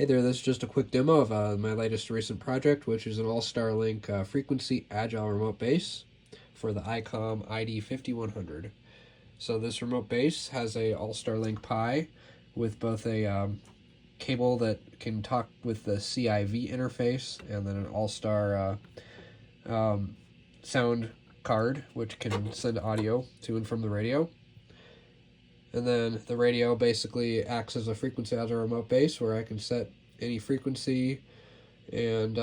Hey there, this is just a quick demo of my latest recent project, which is an AllStar Link frequency agile remote base for the ICOM ID-5100. So this remote base has a AllStar Link Pi with both a cable that can talk with the CIV interface and then an AllStar sound card, which can send audio to and from the radio. And then the radio basically acts as a frequency agile remote base where I can set any frequency and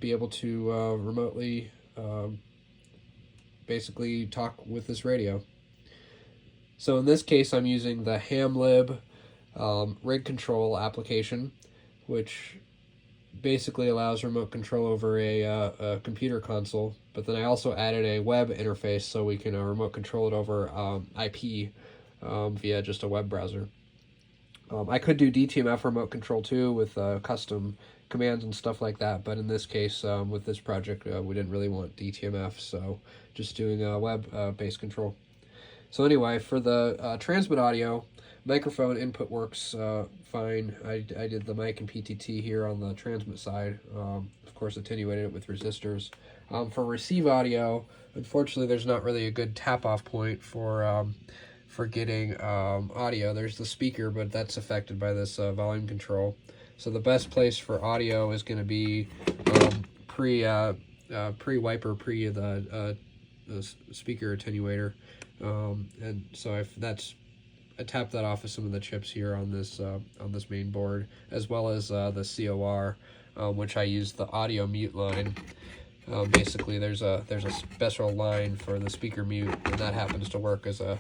be able to remotely basically talk with this radio. So in this case, I'm using the HamLib rig control application, which basically allows remote control over a computer console, but then I also added a web interface so we can remote control it over IP via just a web browser. I could do DTMF remote control too with custom commands and stuff like that, but in this case, with this project, we didn't really want DTMF, so just doing a web-based control. So anyway, for the transmit audio, microphone input works fine. I did the mic and PTT here on the transmit side, of course attenuated it with resistors. For receive audio, unfortunately there's not really a good tap-off point for getting audio. There's the speaker, but that's affected by this volume control. So the best place for audio is going to be pre-wiper, the speaker attenuator. And so I tapped that off of some of the chips here on this main board, as well as the COR, which I use the audio mute line. Basically, there's a special line for the speaker mute, and that happens to work as a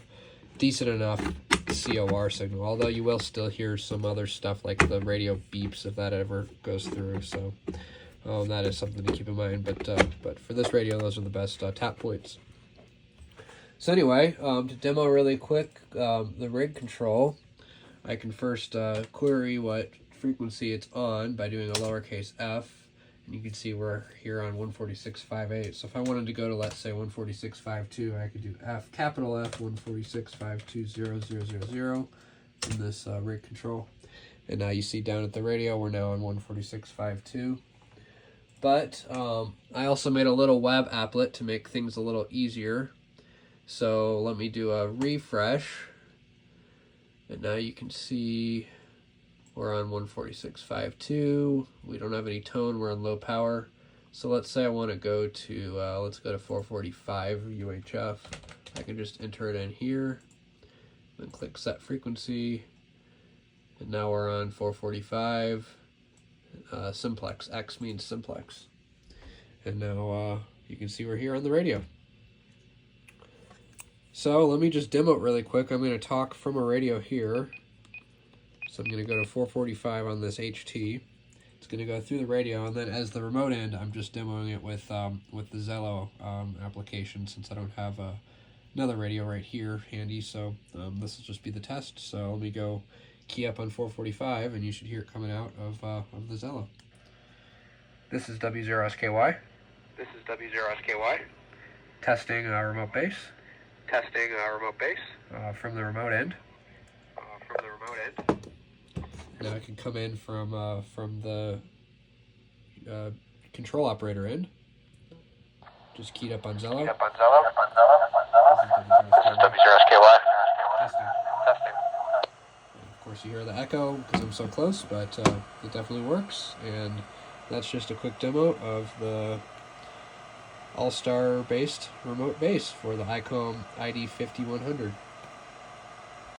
decent enough COR signal, although you will still hear some other stuff like the radio beeps if that ever goes through, so that is something to keep in mind, but for this radio, those are the best tap points. So anyway, to demo really quick the rig control, I can first query what frequency it's on by doing a lowercase f, and you can see we're here on 146.58. So if I wanted to go to, let's say, 146.52, I could do capital F 146.520000 in this rig control. And now you see down at the radio, we're now on 146.52. But I also made a little web applet to make things a little easier. So let me do a refresh. And now you can see we're on 146.52. We don't have any tone. We're on low power. So let's say I want to go to, let's go to 445 UHF. I can just enter it in here, then click set frequency. And now we're on 445. Simplex. X means simplex. And now you can see we're here on the radio. So let me just demo it really quick. I'm going to talk from a radio here. So I'm going to go to 445 on this HT. It's going to go through the radio, and then as the remote end, I'm just demoing it with the Zello application, since I don't have another radio right here handy. So this will just be the test. So let me go key up on 445, and you should hear it coming out of the Zello. This is W0SKY. This is W0SKY. Testing remote base. Testing remote base. From the remote end. From the remote end. Now I can come in from the control operator end. Just keyed up on Zello. This is W0SKY. Testing. Of course you hear the echo because I'm so close, but it definitely works. And that's just a quick demo of the AllStar based remote base for the ICOM ID-5100.